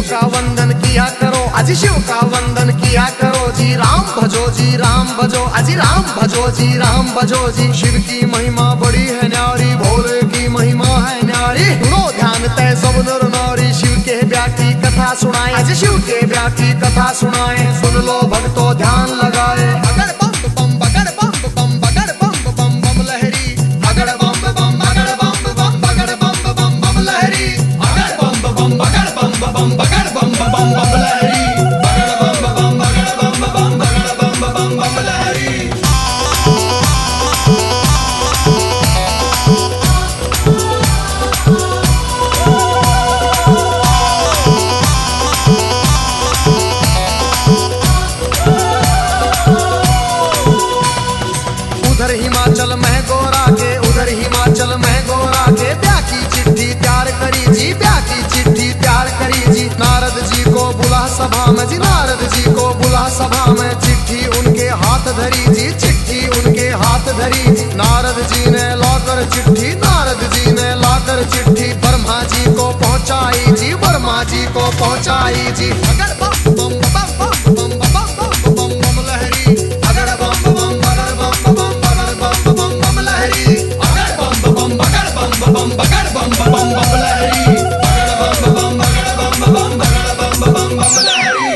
का वंदन किया करो, अजी शिव का वंदन किया करो जी। राम भजो जी राम भजो, अजी राम भजो जी राम भजो जी। शिव की महिमा बड़ी है न्यारी, भोले की महिमा है न्यारी। सुनो ध्यान तय सब नर नारी, शिव के ब्याह की कथा सुनाए, अजी शिव के ब्याह की कथा सुनाए। सुन लो भक्तों ध्यान लगाए। अगर बम बम बगर बम बम बगर बम बम बम लहरी, अगर बम बम बगर बम बम बगर बम बम बम लहरी, अगर बम बम बगर बम बम बगर बम बम बम लहरी, अगर बम बम बगर बम बम बगर बम बम बम लहरी। उधर हिमाचल में गोरा के, उधर हिमाचल में गोरा के ब्याह की चिट्ठी तैयार करी जी, ब्याह की चिट्ठी तैयार करी जी। नारद जी को बुला सभा में जी, नारद जी को बुला सभा में। चिट्ठी उनके हाथ धरी जी, चिट्ठी उनके हाथ धरी जी। नारद जी ने लाकर चिट्ठी, नारद जी ने लाकर चिट्ठी ब्रह्मा जी को पहुंचाई जी, ब्रह्मा जी को पहुंचाई जी। अगर बम बम बम बम बम बम बम बम लहरी, अगर बम बम बगर बम बम बगर बम बम बम लहरी, अगर बम बम बगर बम बम बगर बम बम बम लहरी, अगर बम बम बगर बम बम बगर बम बम बम लहरी।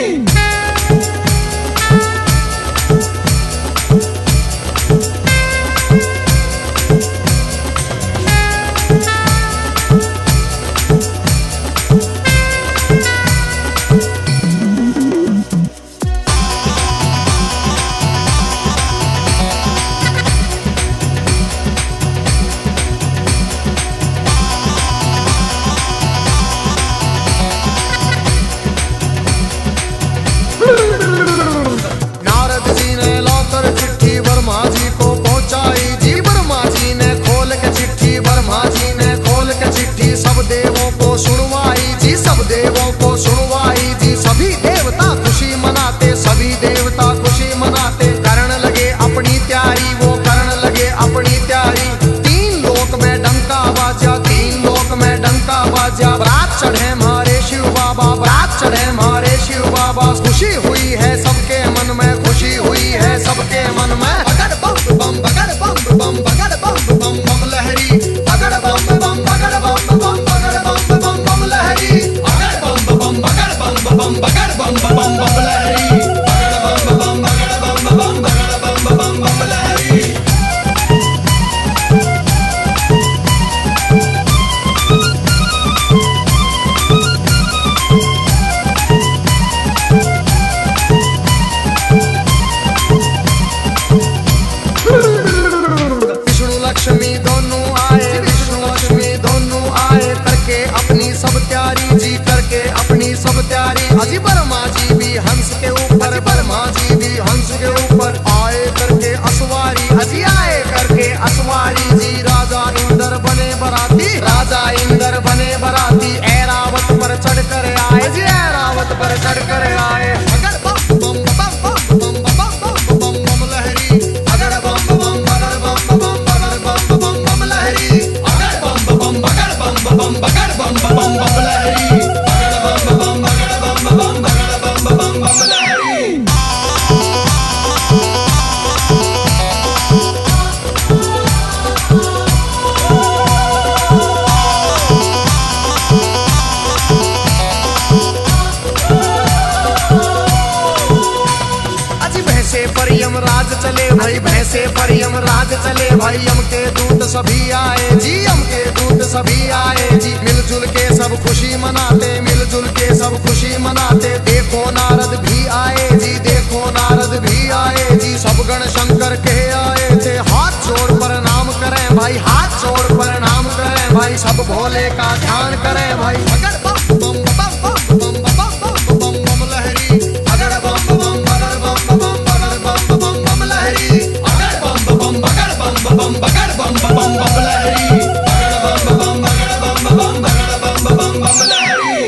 नारद जी ने लाकर चिट्ठी ब्रह्मा जी को पहुंचाई जी, ब्रह्मा जी ने खोल के चिट्ठी, ब्रह्मा जी ने खोल के चिट्ठी सब देवों को सुनवाई जी, सब देवों को सुनवाई जी। सभी देवता खुशी मनाते, सभी देवता खुशी मनाते। करण लगे अपनी तैयारी, वो करण लगे अपनी तैयारी। तीन लोक में डंका बाजा, तीन लोक में डंका बाजा। बारात चढ़े हमारे शिव बाबा, बारात चढ़े हमारे शिव बाबा। खुशी हुई है सबके मन में, खुशी हुई है सबके मन में। अगर बम बम बगर बम बम बगर बम बम बम लहरी, अगर बम बम बगर बम बम बगर बम बम बम लहरी, अगर बम बम बगर बम बम बगर बम बम बम लहरी, अगर बम बम बगर बम बम बगर बम बम बम लहरी। विष्णु लक्ष्मी दोनों आए, विष्णु लक्ष्मी दोनों आए। करके अपनी सब तैयारी जी, करके अपनी सब तैयारी। अजी ब्रह्मा जी भी हंस के ऊपर, ब्रह्मा जी भी हंस के ऊपर आए करके असवारी, अजी आए करके असवारी जी। राजा इंद्र बने बराती, राजा इंद्र बने बराती। ऐरावत पर चढ़ कर आए जी, ऐरावत पर चढ़ कर आए। अगर बम बम बम बम बम बम बम बम लहरी, अगर बम बम बगर बम बम बगर बम बम बम लहरी, अगर बम बम बगर बम बम बगर बम बम बम लहरी, अगर बम बम बगर बम बम बगर बम बम बम लहरी। भैंसे पर यमराज चले भाई, भैंसे पर यमराज चले भाई। यम के दूत सभी आए जी, यम के दूत सभी आए जी। मिलजुल के सब खुशी मनाते, मिलजुल के सब खुशी मनाते। देखो नारद भी आए जी, देखो नारद भी आए जी। सब गण शंकर के आए थे, हाथ जोड़ प्रणाम करें भाई, हाथ जोड़ प्रणाम करें भाई। सब भोले का ध्यान करें भाई। अगर बम बम बम बम बम बम बम बम लहरी, अगर बम बम बगर बम बम बगर बम बम बम लहरी, अगर बम बम बगर बम बम बगर बम बम बम लहरी, अगर बम बम बगर बम बम बगर बम बम बम लहरी।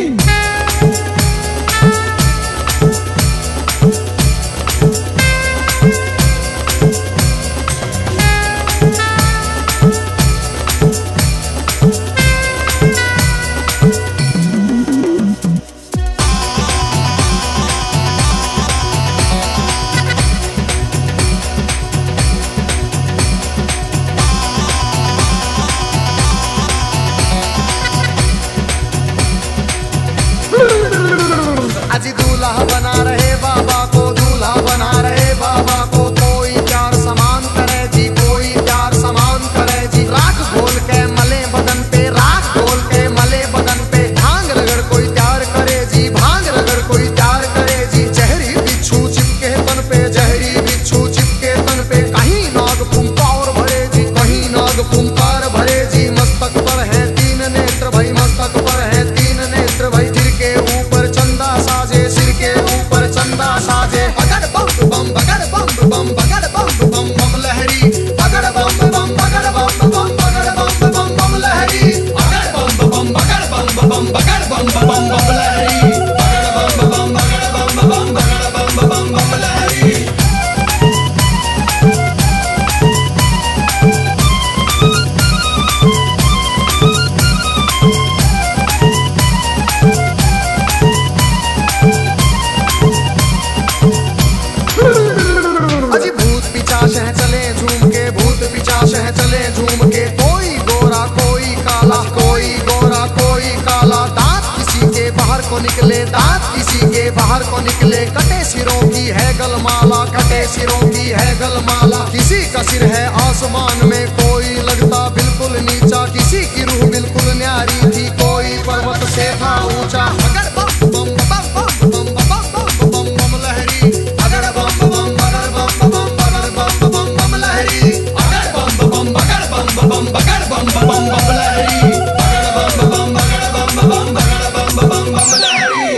को निकले दांत, किसी के बाहर को निकले कटे सिरों की है गलमाला, कटे सिरों की है गलमाला। किसी का सिर है आसमान में, कोई लगता बिल्कुल नीचा, किसी की रूह बिल्कुल न्यारी थी, कोई पर्वत से था ऊंचा। अगर बम बम बम बम बम बम बम बम लहरी, अगर बम बम बगर बम बम बगर बम बम बम लहरी, अगर बम बम बगर बम बम बगर बम बम बम लहरी, अगर बम बम बगर बम बम बगर बम बम बम लहरी।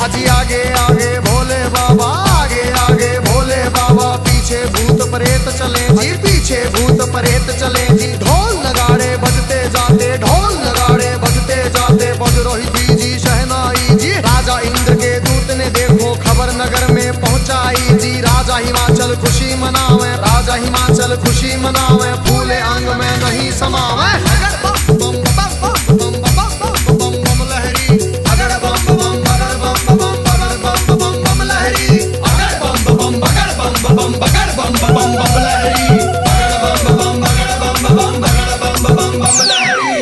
अजी आगे आगे भोले बाबा, आगे आगे भोले बाबा, पीछे भूत प्रेत चले जी, पीछे भूत प्रेत चले जी। ढोल नगाड़े बजते जाते, ढोल नगाड़े बजते जाते, बज रही थी जी शहनाई जी। राजा इंद्र के दूत ने देखो खबर नगर में पहुंचाई जी। राजा हिमाचल खुशी मनावे, राजा हिमाचल खुशी मनावे, फूले अंग में नहीं समावे। अगर बम बम बम बम बम बम बम बम लहरी, अगर बम बम बगर बम बम बगर बम बम बम लहरी, अगर बम बम बगर बम बम बगर बम बम बम लहरी, अगर बम बम बगर बम बम बगर बम बम बम लहरी।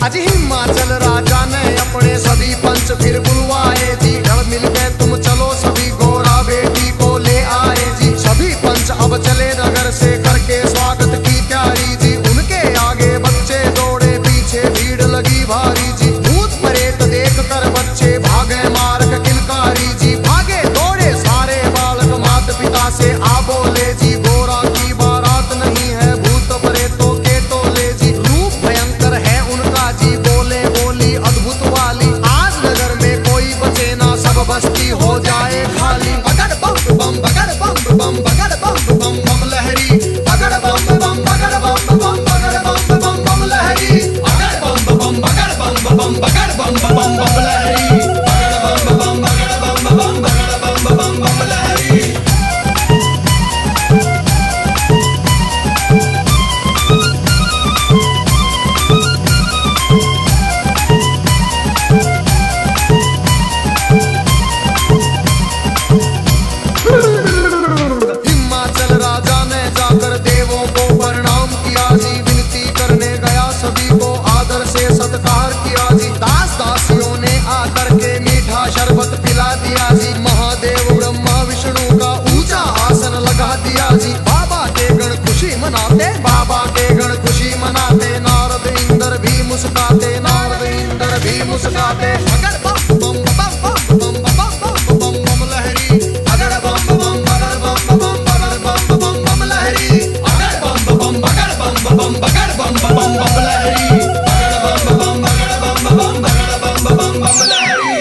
आज हिमाचल राजा ने अपने सभी पंच फिर बुलवाए जी। रल मिल के तुम चलो सभी गोरा बेटी को ले आए जी। सभी पंच अब चले नगर से करके स्वागत की तैयारी जी। उनके आगे बच्चे दौड़े, पीछे भीड़ लगी भारी जी। भूत प्रेत देख कर बच्चे भागे मार्ग किलकारी जी। भागे दौड़े सारे बालक माता पिता से आ बोले जी, गोरा की बारात नहीं है भूत प्रेतों के टोले जी। रूप भयंकर है उनका जी, बोले बोली अद्भुत वाली, आज नगर में कोई बचे ना, सब बस्ती हो जाए खाली। बगर बम बम बगर बम बम बगर बम बम बम लहरी, अगर बम बम बगर बम बम बगर बम बम बम लहरी, अगर बम बम बगर बम बम बगर बम बम बम लहरी, अगर बम बम बगर बम बम बगर बम बम बम लहरी। हिमाचल राजा ने जाकर देवों को प्रणाम किया जी। विनती करने गया सभी को आदर से सत्कार किया जी। दास दासियों ने आकर के मीठा शरबत पिला दिया जी। महादेव ब्रह्मा विष्णु का ऊंचा आसन लगा दिया जी। बाबा के गण खुशी मनाते, बाबा के गण खुशी मनाते, नारद इंद्र भी मुस्काते, नारद इंद्र भी मुस्काते। अगर बम बम बम बम बम बम बम बम लहरी, अगर बम बम बगर बम बम बगर बम बम बम लहरी, अगर बम बम बगर बम बम बगर बम बम बम लहरी, अगर बम बम बगर बम बम बगर बम बम बम लहरी।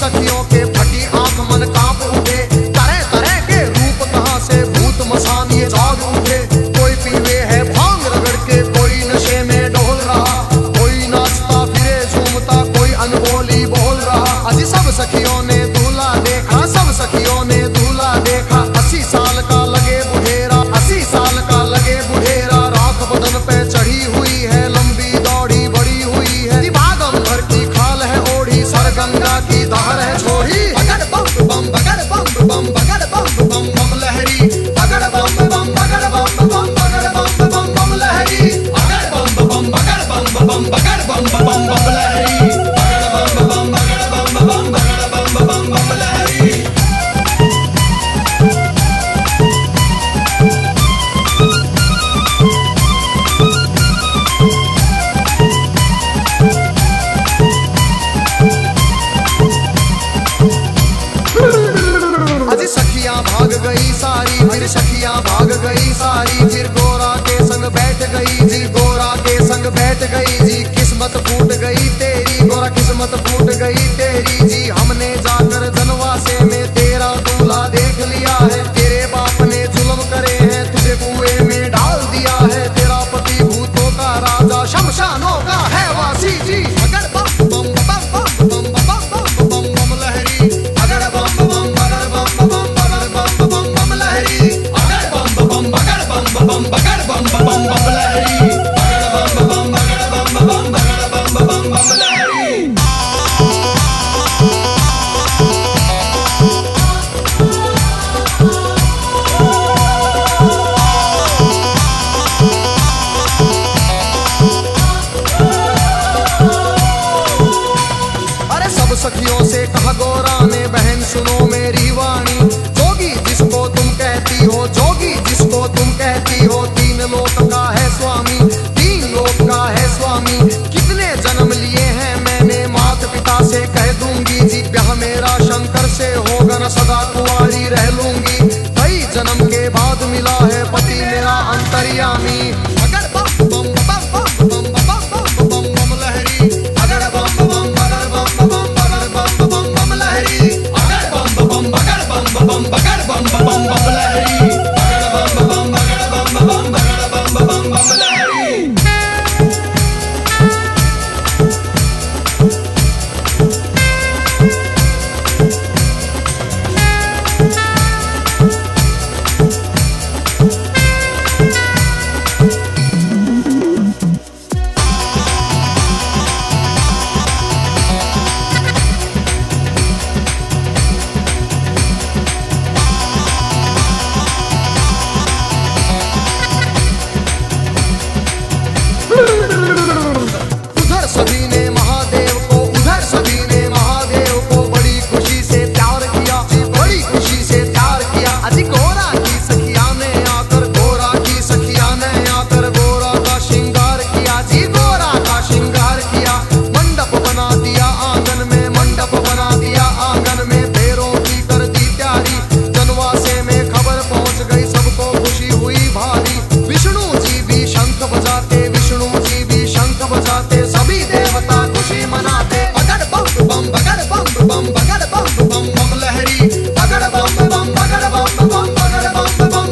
सखियों के फटी आंख मन कांप उठे, तरह तरह के रूप कहां से भूत मसान ये जाग उठे। कोई पीवे है भांग रगड़ के, कोई नशे में डोल रहा, कोई नाचता फिरे झूमता, कोई अनबोली बोल रहा। अजी सब सखियों ने दूल्हा देखा, सब सखियों ने दूल्हा देखा। 80 साल का लगे बुढ़ेरा, 80 साल का लगे बुढ़ेरा, राख बदन पे चढ़ी हुई है, लंबी दौड़ी बड़ी हुई है। भागम भर की खाल है ओढ़ी, सर गंगा की धार है छोड़ी। बगड़ बम बम बगड़ बम बम बगड़ बम बम बम लहरी, बगड़ बम बम बगड़ बम बम बगड़ बम बम बम लहरी, बगड़ बम बम बगड़ बम बम बगड़ बम बम बम लहरी, बगड़ बम बम बगड़ बम बम बगड़ बम बम बम लहरी। सखियां भाग गई सारी, फिर सखियां भाग गई सारी, फिर गोरा के संग बैठ गई जी, गोरा के संग बैठ गई जी। किस्मत फूट गई तेरी गोरा, किस्मत फूट गई तेरी जी। हमने जाकर जनवासे में तेरा दूल्हा देख लिया है, तेरे बाप ने जुल्म करे हैं, तुझे कुएं में डाल दिया है। तेरा पति भूतों का राजा, शमशानों का है वासी जी। अगर बम बम बम बम बम बम बम बम लहरी, अगर बम बम बगर बम बम बम बम लहरी, अगर बम बम बगर बम बगर बम बम लहरी, अगर बम बगर बम बगर बम लहरी। अरे सब सखियों से कहा गोरा ने, बहन सुनो मेरी वाणी। जोगी जिसको तुम कहती हो, जोगी जिसको तुम कहती हो, 3 लोक का है स्वामी, 3 लोक का है स्वामी। कितने जन्म लिए हैं मैंने, माता पिता से कह दूंगी जी। ब्याह मेरा शंकर से होगा न, सदा कुंवारी रह लूंगी। कई जन्म के बाद मिला है पति मेरा अंतर्यामी। अगर बम बम बम बम बम बम बम बम लहरी, अगर बम बम बगर बम बम बम बम लहरी, अगर बम बम बगर बम बगर बम बम लहरी, अगर बम बम बगर बम बगर बम लहरी। उधर सभी ने महादेव को, उधर सभी ने महादेव को बड़ी खुशी से प्यार किया जी, बड़ी खुशी से प्यार किया। अजी गोरा की सखिया ने आकर, गोरा की सखिया ने आकर गोरा का श्रृंगार किया जी, गोरा का श्रृंगार किया। मंडप बना दिया आंगन में, मंडप बना दिया आंगन में, फेरों की कर दी तैयारी। जनवासे में खबर पहुंच गई, सबको खुशी हुई भारी। विष्णु जी भी शंख बजाते, विष्णु जी भी शंख बजाते, सभी देवता खुशी मनाते। बगड़ बम बम बगड़ बम बगड़ बम बम लहरी, बगड़ बम बगड़ बम बगड़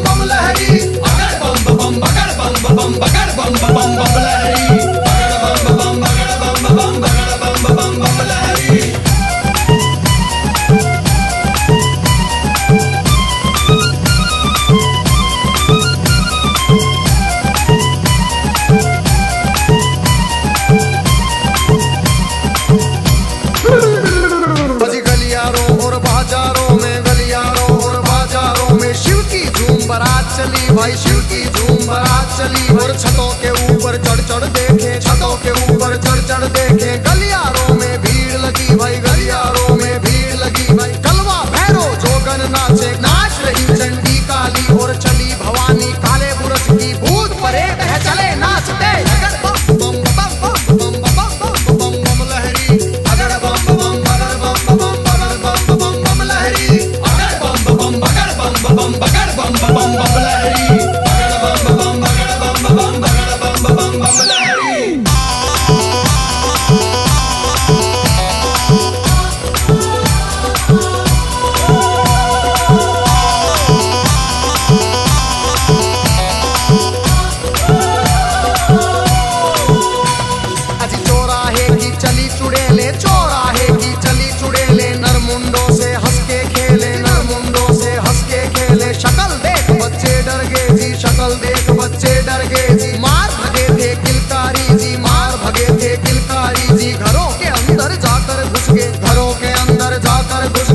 बम लहरी, अगर बम बम बगड़ बम बगड़ बम लहरी, अगर बम बगड़ बम बगड़ बम लहरी। गलियारों और बाजारों में, गलियारों और बाजारों में शिव की झूम बारात चली भाई, शिव की झूम बारात चली। और छतों के ऊपर चढ़ चढ़ देखे, छतों के ऊपर चढ़ चढ़ देखे। गलियारों में भीड़ लगी भाई, गलियारों में भीड़ लगी भाई। कलवा भैरो जोगन नाचे, नाच रही चंडी काली, और चली भवानी काले बुरज की, भूत परेत है चले नाचते। अगर बम बम बम बम बम बम बम लहरी, अगर बम बम बगर बम बम लहरी, अगर बम बम बगर बम बगर बम लहरी, अगर बम बम बगर बम बगर बम लहरी।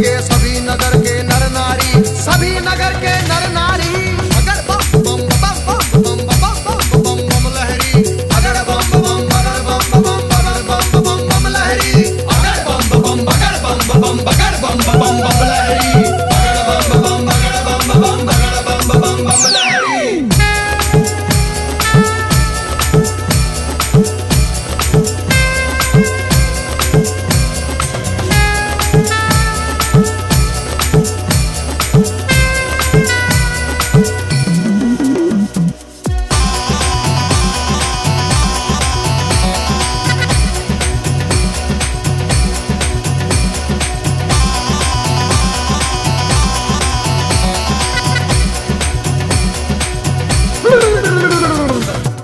के सभी नगर के नर नारी, सभी नगर के नर नारी। अगर बम बम बम बम बम बम बम बम लहरी, अगर बम बम बगर बम बम बगर बम बम बम लहरी, अगर बम बम बगर बम बम बगर बम बम बम लहरी, अगर बम बम बगर बम बम बगर बम बम बम लहरी।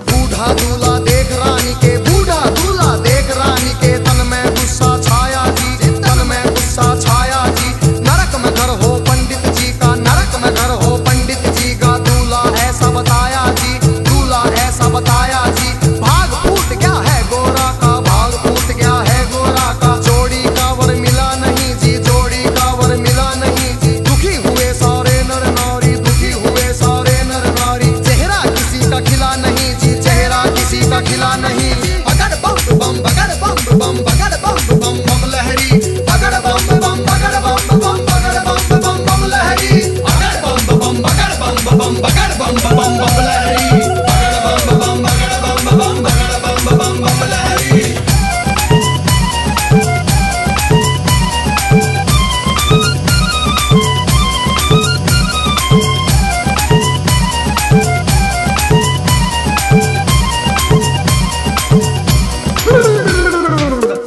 बूढ़ा दूल्हा देख रानी के, बूढ़ा दूल्हा देख रानी के, तन में गुस्सा छाया जी, तन में गुस्सा छाया जी। नरक में घर हो पंडित जी का, नरक में घर हो पंडित जी का। दूल्हा ऐसा बताया जी, दूल्हा ऐसा बताया जी। भाग फूट गया है गोरा का, भाग फूट गया है गोरा का। जोड़ी का वर मिला नहीं जी, जोड़ी का वर मिला नहीं जी। दुखी हुए सारे नर नारी, दुखी हुए सारे नर नारी। चेहरा किसी का खिला नहीं जी, चेहरा किसी का खिला नहीं जी। अगर बम बम बगर बम बम बगर बम बम बम लहरी, अगर बम बम बगर बम बम बगर बम बम बम लहरी, अगर बम बम बगर बम बम बगर बम बम बम लहरी, अगर बम बम बगर बम बम बगर बम बम बम लहरी।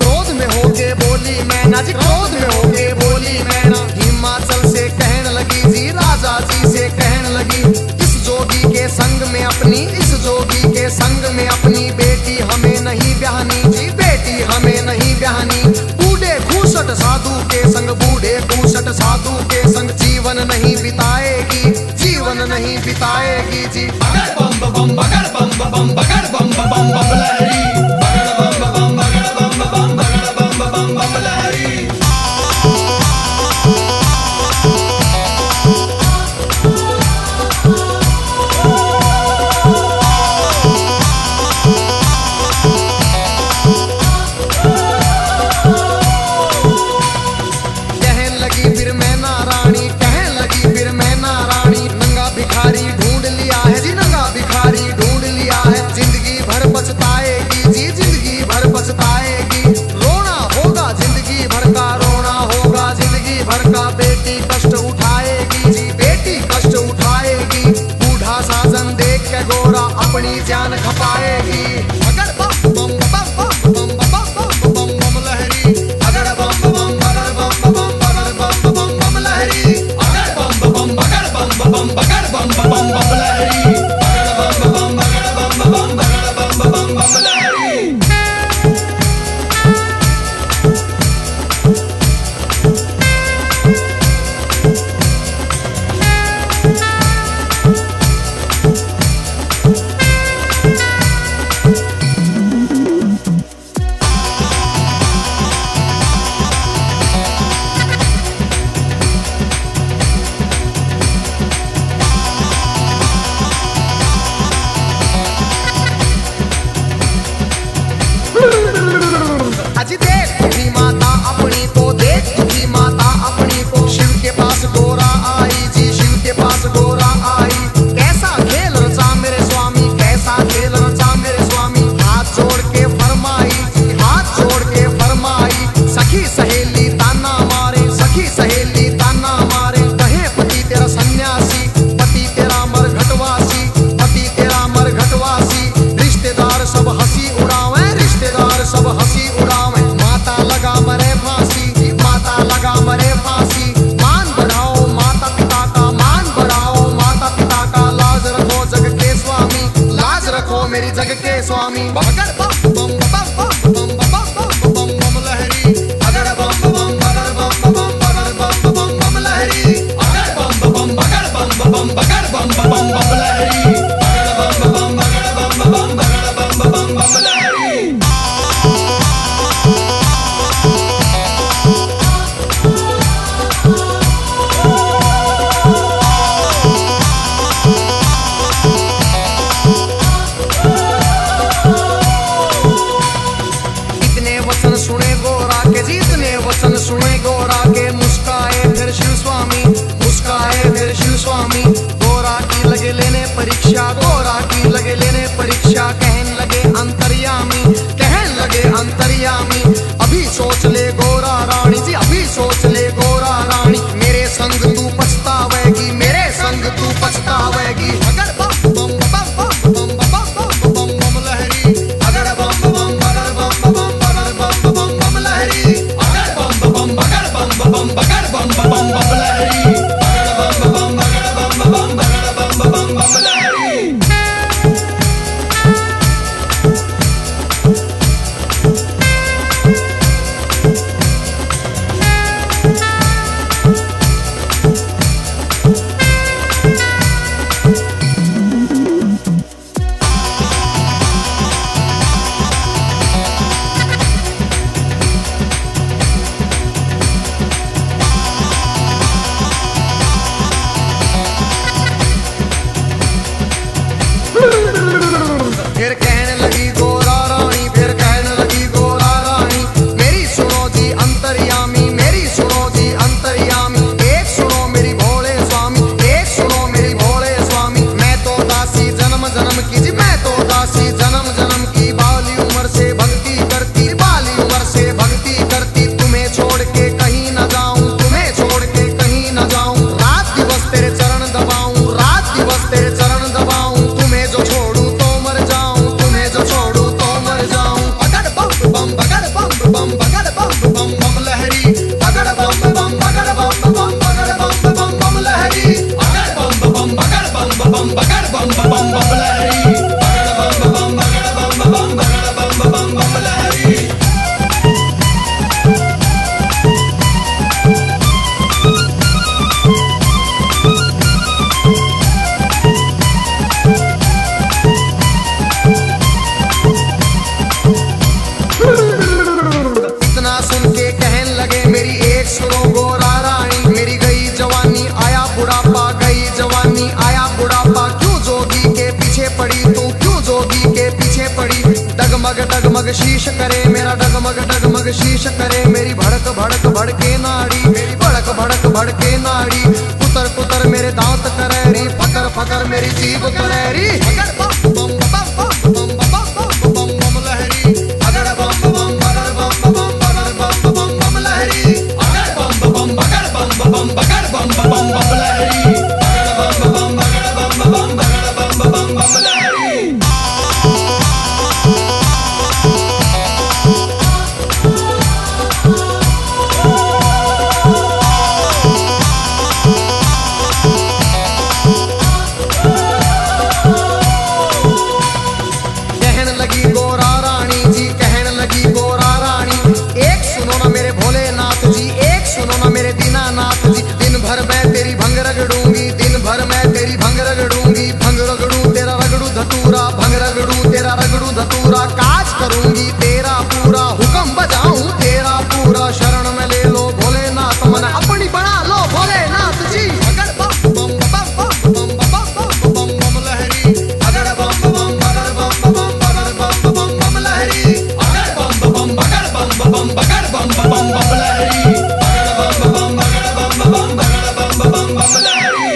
क्रोध में होके बोली मैना जी, क्रोध में होके बोली मैना। हिमाचल से कहने लगी जी, राजा जी से कहने लगी। इस जोगी के संग में अपनी, इस जोगी के संग में अपनी बेटी हमें नहीं ब्याहनी जी, बेटी हमें नहीं ब्याहनी। बूढ़े खूसट साधु के संग, बूढ़े खूसट साधु के संग जीवन नहीं बिताएगी, जीवन नहीं बिताएगी जी। अगर बम बम बगर बम बम बगर बम बम बम लहरी, अगर बम बम बगर बम बम बगर बम बम बम लहरी। कहने लगी फिर मैना रानी, कहने लगी फिर मैना रानी। नंगा भिखारी ढूंढ लिया है जी, नंगा भिखारी ढूंढ लिया है। जिंदगी भर पछताएगी जी, जिंदगी भर पछताएगी। रोना होगा जिंदगी भर का, रोना होगा जिंदगी भर का। बेटी कष्ट उठाएगी जी, बेटी कष्ट उठाएगी। बूढ़ा साजन देख के गोरा अपनी जान खपाएगी। अगर बम बम बम बम बम बम बम बम लहरी, अगर बम बम बगर बम बम बगर बम बम बम लहरी, अगर बम बम बगर बम बम बगर बम बम बम लहरी, अगर बम बम बगर बम बम बगर बम बम बम लहरी। अजी देख तुझी माता अपनी को, देख तुझी माता अपनी को। शिव के पास गोरा आई जी, शिव के पास गोरा आई। कैसा खेल रचा मेरे स्वामी, कैसा खेल रचा मेरे स्वामी। हाथ जोड़ के फरमाई, हाथ जोड़ के फरमाई। सखी सहेली ताना मारे, सखी सहेली ताना मारे। कहे पति तेरा सन्यासी, पति तेरा मरघटवासी, पति तेरा मरघटवासी। रिश्तेदार सब हंसी उड़ावे, रिश्तेदार सब हंसी उड़ावे। माता लगा मरे फांसी, माता लगा मरे फांसी। मान बढ़ाओ माता पिता का, मान बढ़ाओ माता पिता का। लाज रखो जग के स्वामी, लाज रखो मेरी जग के स्वामी। अगर बम बम बम बम बम बम बम लहरी, अगर बम बम बगर बम बम बगर बम बम बम लहरी, अगर बम बम बगर बम बम बगर बम बम बम लहरी, अगर बम बम बगर बम बम बगर बम बम बम लहरी। डगमग डगमग शीश करे मेरी भड़क भड़क भड़के नाड़ी, मेरी भड़क भड़क भड़के नाड़ी। कुतर कुतर मेरे दांत करेरी, फकर फकर मेरी जीभ करेरी। अगर बम बम बम बम बम बम बम लहरी, अगर बम बम बगर बम बम बगर बम बम बम लहरी, अगर बम बम बगर बम बम बगर बम बम बम लहरी, अगर बम बम बगर बम बम बगर बम बम बम लहरी। धतूरा काज करूंगी तेरा पूरा, हुक्म बजाऊं तेरा पूरा। शरण में ले लो भोलेनाथ, मन अपनी बना लो भोलेनाथ जी। अगर बम बम बम बम बम बम बम लहरी, अगर बम बम बगर बम बम बगर बम बम बम लहरी, अगर बम बम बगर बम बम बगर बम बम बम लहरी, अगर बम बम बगर बम बम बगर बम बम बम लहरी।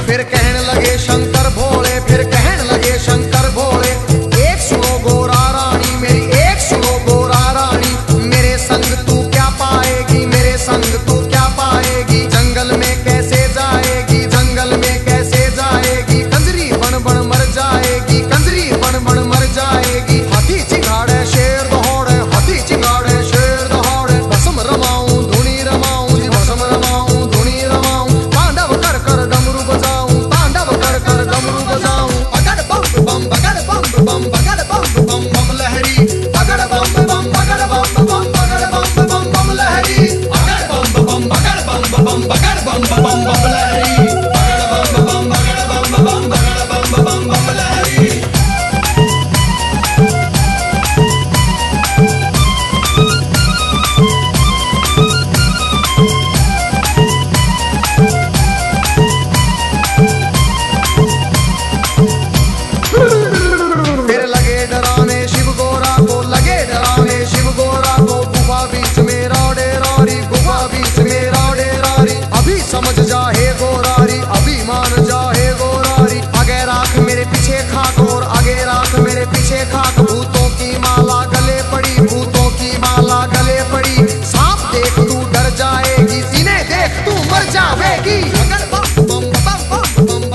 फिर कहने लगे शंकर भोले, फिर कहने लगे शंकर भोले। एक सुनो गोरा रानी मेरी, एक सुनो गोरा रानी, मेरे संग तू क्या पाएगी, मेरे संग तू क्या पाएगी। जंगल में कैसे जाएगी, जंगल में कैसे जाएगी। कंजरी बन बन मर जाएगी, कंजरी बन बन मर जाएगी। हाथी चिंगाड़े शेर दौड़े, हाथी चिंगाड़े शेर दौड़े। भस्म रमाऊं धुनी रमाऊं जी, भस्म रमाऊं धुनी रमाऊं। तांडव कर कर डमरू बजाऊं, तांडव कर कर डमरू बजाऊं। अगर बम बम बगर बम बम बगर बम बम बम लहरी, अगर बम बम बगर बम बम बगर बम बम बम लहरी, अगर बम बम बगर बम बम बगर बम बम बम लहरी, अगर बम बम बगर बम बम बगर बम बम बम लहरी। फिर लगे डराने शिव गोरा को, लगे डराने शिव गोरा को। गुफा बीच में राडे रारी, गुफा बीच में राडे रारी। अभी समझ जा हे गोरारी, अभी मान जा हे गोरारी। आगे राख मेरे पीछे खाक, और आगे राख मेरे पीछे खाक। भूतों की माला गले पड़ी, भूतों की माला गले पड़ी। सांप देख तू डर जाएगी, सीने देख तू मर जाएगी। अगर बम बम बम बम बम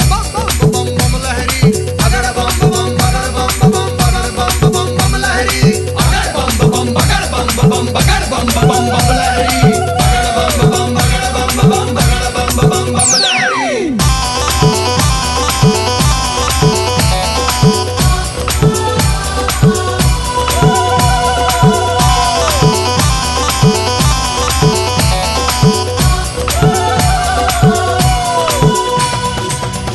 बम बम लहरी, अगर बम बम बगर बम बम बगर बम बम बम लहरी, अगर बम बम बगर बम बम बगर बम बम बम लहरी, अगर बम बम बगर बम बम बगर बम बम बम लहरी।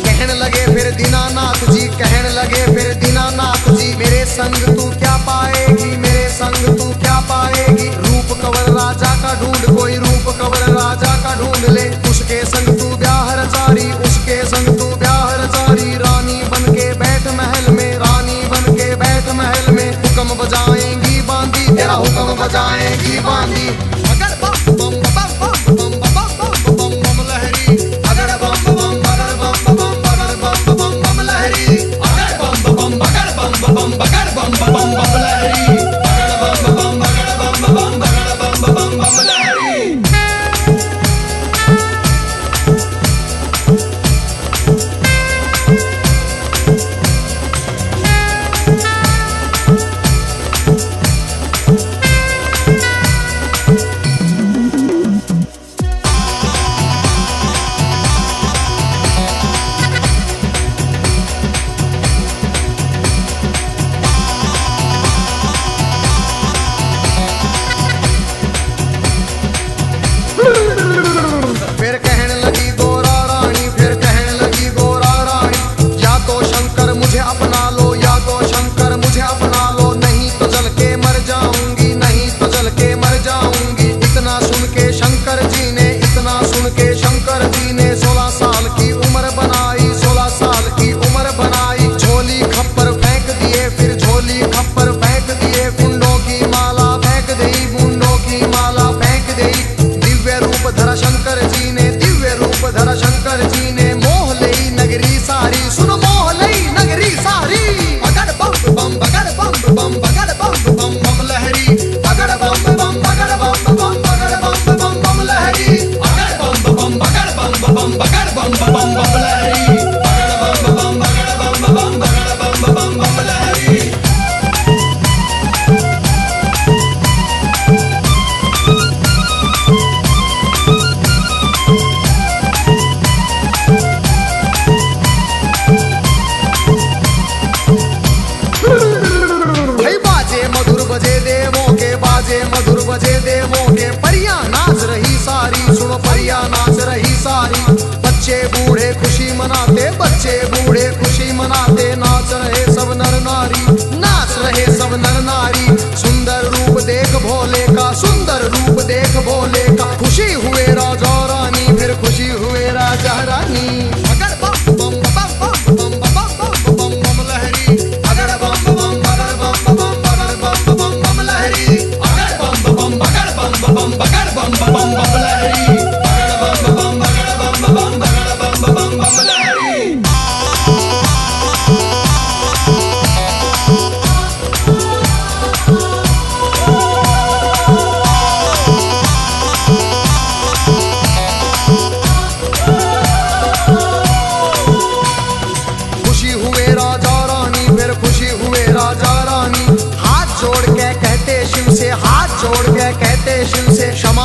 कहने लगे फिर दीनानाथ जी, कहने लगे फिर दीनानाथ जी। मेरे संग तू क्या पाएगी, मेरे संग तू क्या पाएगी। रूप कंवर राजा का ढूंढ, कोई रूप कंवर राजा का ढूंढ ले। उसके संग तू ब्याह रचारी, उसके संग तू ब्याह रचारी। रानी बन के बैठ महल में, रानी बन के बैठ महल में। हुक्म बजाएंगी बांदी, तेरा हुक्म बजाएंगी बांदी। अगर बम बम बम बम बम बम बम लहरी, अगर बम बम बगर बम बम बगर बम बम बम लहरी, अगर बम बम बगर बम बम बगर बम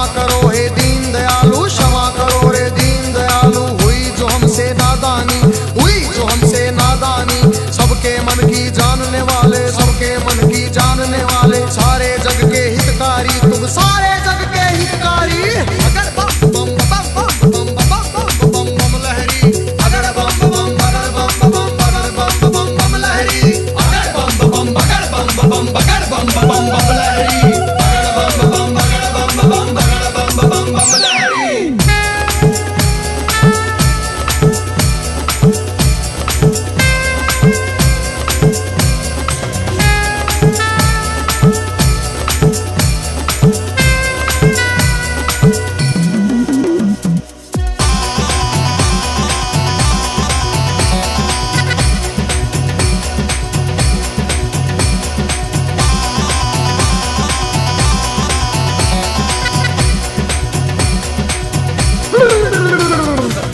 क्षमा करो हे दीन दयालु, क्षमा करो रे दीन दयालु। हुई जो हमसे नादानी, हुई जो हमसे नादानी, सबके मन की जानने वाले, सबके मन की जानने वाले, सारे जग के हितकारी तुम, सारे जग के हितकारी। अगर बम बम बम बम बम बम बम बम लहरी, अगर बम बम बगर बम बम बगर बम बम बम लहरी, अगर बम बम बगर बम बम बगर बम बम बम लहरी, अगर बम बम बगर बम बम बगर बम बम बम लहरी।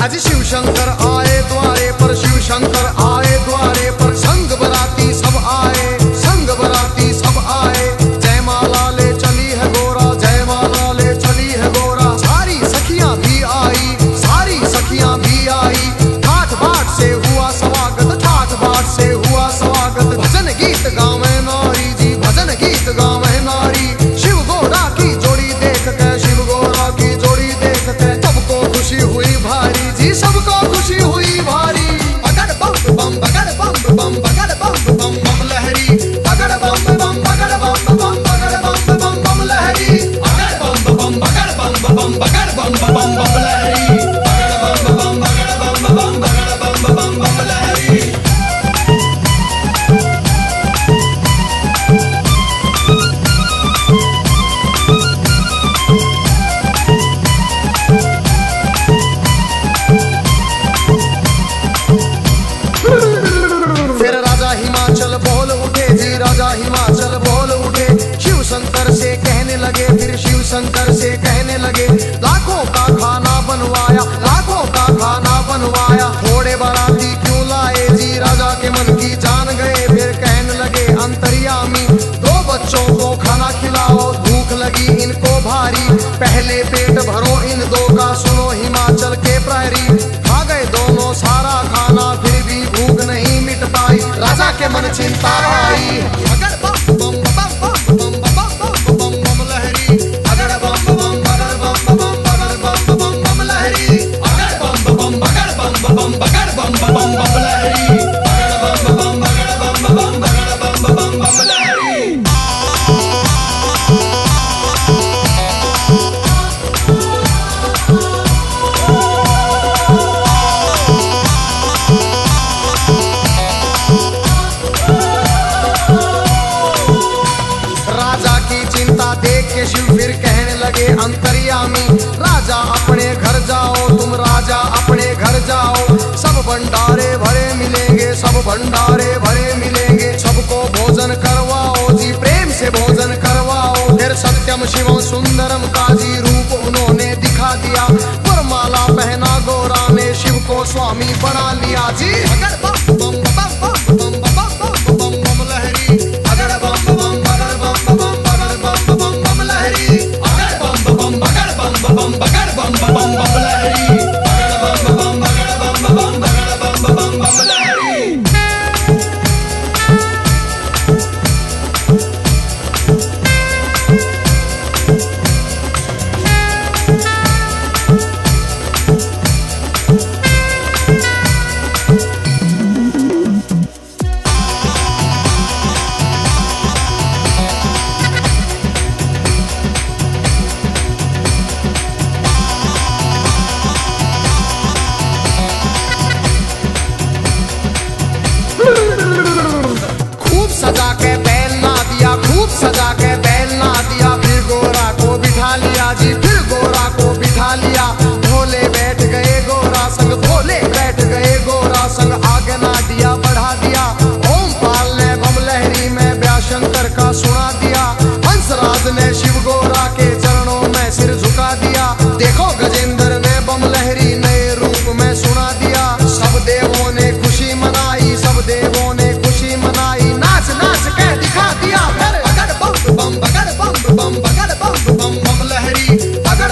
आज शिव शंकर आए द्वारे पर, शिव शंकर आए द्वारे पर, संग बराती सब आए, संग बराती सब आए। जय माला ले चली है गोरा, जय माला ले चली है गोरा। सारी सखियां भी आई, सारी सखियां भी आई। ठाठ बाट से हुआ स्वागत, ठाठ बाट से हुआ स्वागत। भजन गीत गावे नारी जी, भजन गीत गावे नारी। शिव गोरा की जोड़ी देख के, शिव गोरा की जोड़ी देख के, सबको खुशी हुई भारी जी, सबको खुशी हुई भारी। अगर बम बम बगर बम बम बगर बम बम बम लहरी, अगर बम बम बगर बम बम बगर बम बम बम लहरी, अगर बम बम बगर बम बम बगर बम बम बम लहरी, अगर बम बम बगर बम बम बगर बम बम बम लहरी। फिर राजा हिमाचल बोल उठे जी, राजा हिमाचल बोल उठे। शिव शंकर से कहने लगे, फिर शिव शंकर से कहने लगे, लाखों का खाना बनवाया, लाखों का खाना बनवाया। थोड़े बाराती क्यों लाए जी, राजा के मन की जान गए। फिर कहने लगे अंतर्यामी, दो बच्चों को खाना खिलाओ, भूख लगी इनको भारी। पहले पेट भरो इन दो का, सुनो हिमाचल के प्रहरी। खा गए दोनों सारा खाना, फिर भी भूख नहीं मिट पाई। राजा के मन चिंता आई। अगर बम बम बम बम बम बम बम बम लहरी, अगर बम बम बगर बम बम बगर बम बम बम लहरी, अगर बम बम बगर बम बम बगर बम बम बम लहरी, अगर बम बम बगर बम बम बगर बम बम बम लहरी। देख के शिव फिर कहने लगे अंतर्यामी, राजा अपने घर जाओ, तुम राजा अपने घर जाओ। सब भंडारे भरे मिलेंगे, सब भंडारे भरे मिलेंगे। सबको भोजन करवाओ जी, प्रेम से भोजन करवाओ। फिर सत्यम शिवम सुंदरम का जी रूप उन्होंने दिखा दिया। वरमाला पहना गोरा ने, शिव को स्वामी बना लिया जी। अगर बम बम बम बम बम बम बम लहरी, अगर बम बम बगर बम बम बगर बम बम बम लहरी, अगर बम बम बगर बम बम बगर बम बम बम लहरी, अगर बम बम बगर बम बम बगर बम बम बम लहरी। सजा के बैल ना दिया, खूब सजा के बैल ना दिया। फिर गोरा को बिठा लिया जी, फिर गोरा को बिठा लिया। भोले बैठ गए गोरा संग, भोले बैठ गए गोरा संग। आगे ना दिया बढ़ा दिया, ओम पाल ने बम लहरी में व्याशंकर का सुना दिया। हंसराज ने शिव गोरा के चरणों में सिर झुका दिया। देखो गजेंद्र ने बम लहरी नए रूप में सुना दिया। सब देवों ने खुशी मनाई, सब देवों ने खुशी मनाई। नाच नाच के दिखा दिया फिर। अगर बम बम बगर बम बम बगर बम बम बम लहरी, अगर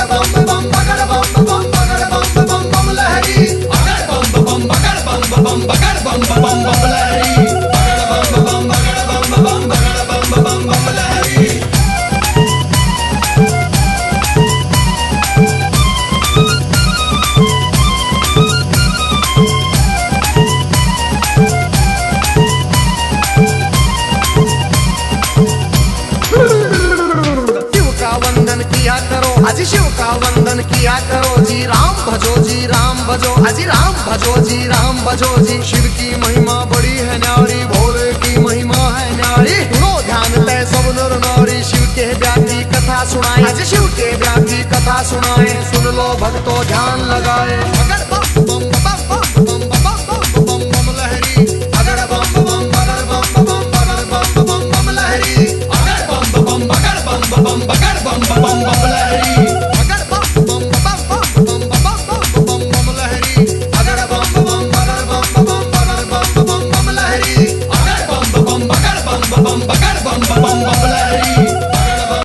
वंदन किया करो जी, राम भजो जी राम भजो, अजी राम भजो जी राम भजो जी। शिव की महिमा बड़ी है न्यारी, भोले की महिमा है न्यारी। सुनो ध्यान तय सब नर नारी, शिव के व्यापी कथा सुनाए, अजी शिव के व्यापी कथा सुनाए। सुन लो भक्तों ध्यान लगाए, अगर बम बम बम बम बम